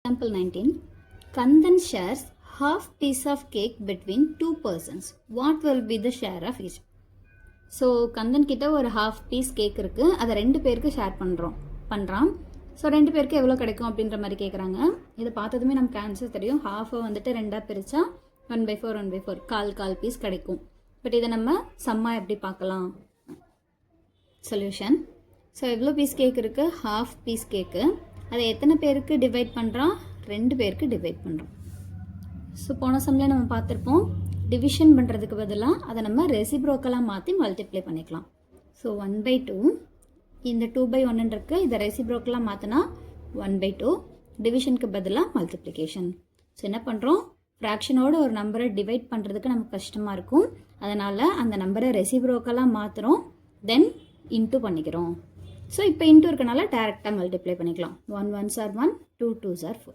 Example 19. Kandan shares half piece of cake between two persons. What will be the share of each? So Kandan கிட்ட ஒரு half piece cake இருக்குது, அதை 2 பேருக்கு share பண்ணுறான். So 2 பேருக்கு எவ்வளோ கிடைக்கும் அப்படின்ற மாதிரி கேட்குறாங்க. இது பார்த்ததுமே நமக்கு ஆன்சர் தெரியும். ஹாஃபை வந்துட்டு 2ஆக பிரித்தா 1/4 1/4 கால் பீஸ் கிடைக்கும். பட் இதை நம்ம சம்மா எப்படி பார்க்கலாம்? சொல்யூஷன். ஸோ எவ்வளோ பீஸ் கேக் இருக்குது? ஹாஃப் பீஸ் கேக்கு. அதை எத்தனை பேருக்கு டிவைட் பண்ணுறான்? 2 பேருக்கு டிவைட் பண்ணுறோம். ஸோ போன சம்மில் நம்ம பார்த்துருப்போம், டிவிஷன் பண்ணுறதுக்கு பதிலாக அதை நம்ம ரெசிப்ரோக்கலாக மாற்றி மல்டிப்ளை பண்ணிக்கலாம். ஸோ 1/2 இந்த 2/1 இருக்குது, இதை ரெசிப்ரோக்கலாக மாற்றினா 1/2, டிவிஷனுக்கு பதிலாக மல்டிப்ளிகேஷன். ஸோ என்ன பண்ணுறோம், ஃப்ராக்ஷனோட ஒரு நம்பரை டிவைட் பண்ணுறதுக்கு நமக்கு கஷ்டமாக இருக்கும். அதனால் அந்த நம்பரை ரெசிப்ரோக்கலாக மாற்றுறோம், தென் இன்ட்டு பண்ணிக்கிறோம். ஸோ இப்போ இன்ட்டு இருக்கனால டேரெக்டாக மல்டிப்ளை பண்ணிக்கலாம். 1 1s are 1, 2 2s are 4.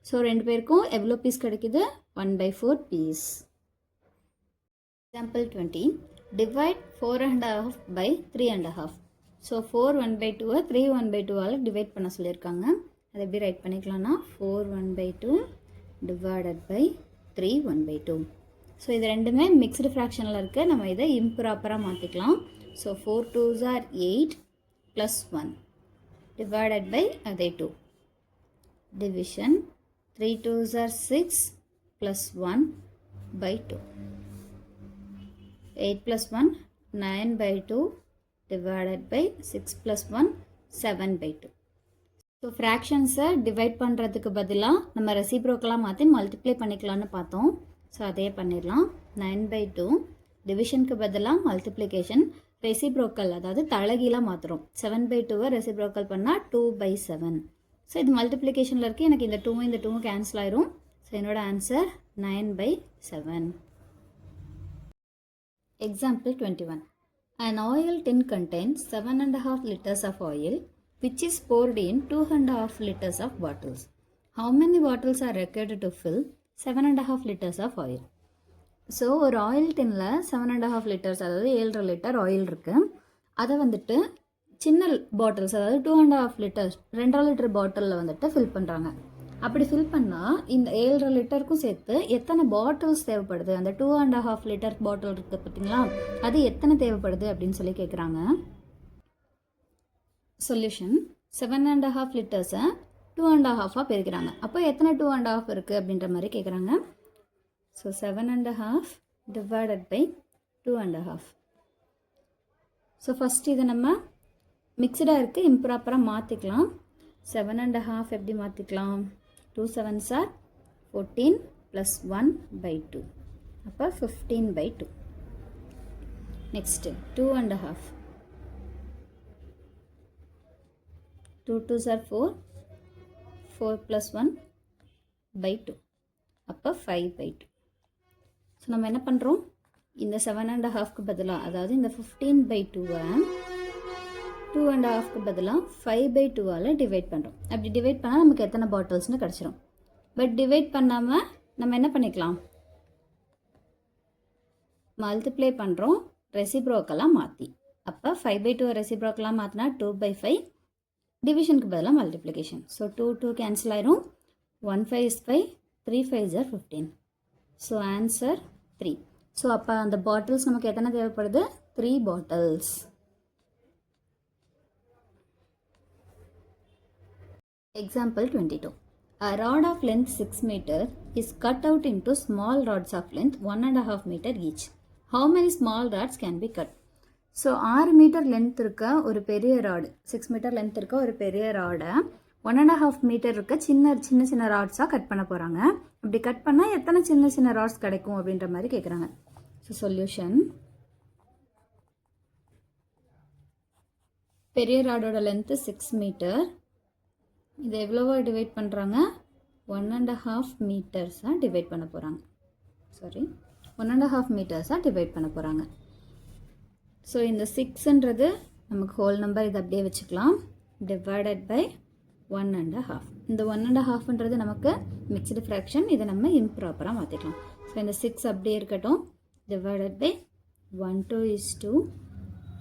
So 2 பேருக்கும் எவ்வளோ பீஸ் கிடைக்குது? 1/4 piece. Example 20. Divide 4.5 by 3.5. So 4 1/2 3 1/2 divide பண்ண சொல்லியிருக்காங்க. அதை எப்படி ரைட் பண்ணிக்கலாம்னா 4 1/2 டிவைடட் பை 3 1/2. ஸோ இது ரெண்டுமே மிக்ஸ்டு ஃப்ராக்ஷனில் இருக்குது, நம்ம இதை இம்ப்ராப்பராக மாற்றிக்கலாம். So 4 2s are 8 plus 1 divided by அதே 2. Division 3 2s are 6 plus 1 by 2. 8 plus 1 9/2 divided by 6 plus 1 7/2. So ஃப்ராக்ஷன்ஸை divide பண்ணுறதுக்கு பதிலாக நம்ம ரெசிப்ரோக்கலாக மாற்றி மல்டிப்ளை பண்ணிக்கலாம்னு பார்த்தோம். ஸோ அதே பண்ணிடலாம். 9/2 டிவிஷனுக்கு பதிலாக மல்டிப்ளிகேஷன், ரெசிப்ரோக்கல் அதாவது தலைகீழாக மாற்றுறோம். 7/2 ரெசிப்ரோக்கல் பண்ணால் 2/7. ஸோ இது மல்டிப்ளிகேஷனில் இருக்குது, எனக்கு இந்த 2 இந்த 2 கேன்சல் ஆயிரும். ஸோ என்னோட answer 9/7. Example 21. An oil tin contains 7.5 liters of oil which is poured in 2.5 liters of bottles. How many bottles are required to fill 7.5 liters of oil? So ஒரு oil டின்னில் 7.5 litres அதாவது 7.5 litre oil இருக்குது. அதை வந்துட்டு சின்ன bottles அதாவது 2.5 litres 2.5 litre பாட்டிலில் வந்துட்டு fill பண்ணுறாங்க. அப்படி ஃபில் பண்ணால் இந்த 7.5 லிட்டருக்கும் சேர்த்து எத்தனை பாட்டில்ஸ் தேவைப்படுது? அந்த 2.5 லிட்டர் பாட்டில் இருக்குது பார்த்தீங்களா, அது எத்தனை தேவைப்படுது அப்படின்னு சொல்லி கேட்குறாங்க. சொல்யூஷன். 7.5 லிட்டர்ஸை 2.5 பிரிக்கிறாங்க. அப்போ எத்தனை 2.5 இருக்குது அப்படின்ற மாதிரி கேட்குறாங்க. So 7.5 divided by 2.5. So first இதை நம்ம மிக்சடாக இருக்குது, இம்ப்ராப்பராக மாற்றிக்கலாம். 7.5 எப்படி மாற்றிக்கலாம்? 2 7s are 14 plus 1/2. அப்போ 15/2. நெக்ஸ்ட்டு 2.5. 2 2s are 4, 4 plus 1/2. அப்போ 5/2. ஸோ நம்ம என்ன பண்ணுறோம், இந்த 7.5க்கு பதிலாக அதாவது இந்த 15/2 2.5க்கு பதிலாக 5/2 டிவைட் பண்ணுறோம். அப்படி டிவைட் பண்ணால் நமக்கு எத்தனை பாட்டில்ஸ்னு கிடச்சிரும். பட் டிவைட் பண்ணாமல் நம்ம என்ன பண்ணிக்கலாம், மல்டிப்ளை பண்ணுறோம் ரெசிப்ரோக்கலாக மாற்றி. அப்போ 5/2 ரெசிப்ரோக்கலாக மாற்றினா 2/5, டிவிஷனுக்கு பதிலாக மல்டிப்ளிகேஷன். ஸோ 2 2 கேன்சல் ஆயிரும். 1 5 is 5, 3 5s are 15. So answer 3. So அப்போ அந்த பாட்டில்ஸ் நமக்கு எத்தனை தேவைப்படுது? 3 bottles. Example 22. A rod of length 6 meter is cut out into small rods of length 1.5 meter each. How many small rods can be cut? So 6 metre length இருக்க ஒரு பெரிய rod, 6 metre length இருக்க ஒரு பெரிய ராடை 1.5 metre இருக்க சின்ன சின்ன ராட்ஸாக cut பண்ண போகிறாங்க. அப்படி கட் பண்ணால் எத்தனை சின்ன ராட்ஸ் கிடைக்கும் அப்படின்ற மாதிரி கேட்குறாங்க. So solution. பெரிய ராடோட லென்த்து 6 மீட்டர், இதை எவ்வளவோ டிவைட் பண்ணுறாங்க? 1.5 மீட்டர்ஸாக டிவைட் பண்ண போகிறாங்க. 1.5 மீட்டர்ஸாக டிவைட் பண்ண போகிறாங்க. ஸோ இந்த 6ன்றது நமக்கு ஹோல் நம்பர், இதை அப்படியே வச்சுக்கலாம். Divided by 1.5. இந்த 1.5ன்றது நமக்கு மிக்ஸ்டு ஃப்ராக்ஷன், இதை நம்ம இம்ப்ராப்பராக மாற்றிக்கலாம். ஸோ இந்த 6 அப்படியே இருக்கட்டும். Divided by 1 2 is 2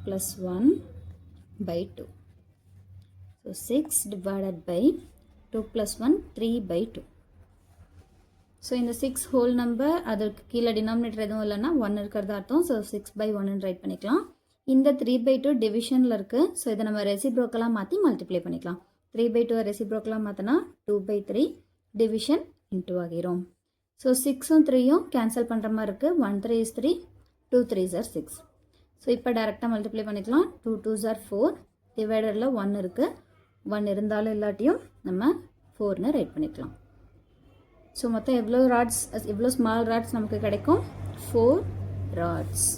plus 1/2. So 6 divided by 2 + 1 3/2. So இந்த 6 ஹோல் நம்பர் அதற்கு கீழே டினாமினேட்டர் எதுவும் இல்லைன்னா 1 இருக்கிறதா அர்த்தம். ஸோ 6/1 ரைட் பண்ணிக்கலாம். இந்த 3/2 டிவிஷனில் இருக்குது. ஸோ இதை நம்ம ரெசிப்ரோக்கலாக மாற்றி மல்டிப்ளை பண்ணிக்கலாம். 3/2 ரெசிப்ரோக்கலாக மாற்றினா 2/3 டிவிஷன் இன்டூ ஆகிரும். ஸோ 6ம் 3யும் கேன்சல் பண்ணுற மாதிரி இருக்குது. 1 3 is 3, 2 3s are 6. ஸோ இப்போ டேரெக்டாக மல்டிப்ளை பண்ணிக்கலாம். 2 2s are 4, டிவைடரில் 1 இருக்குது. 1 இருந்தாலும் இல்லாட்டியும் நம்ம 4ன்னு ரைட் பண்ணிக்கலாம். ஸோ மொத்தம் எவ்வளோ ஸ்மால் ராட்ஸ் நமக்கு கிடைக்கும்? 4 ராட்ஸ்.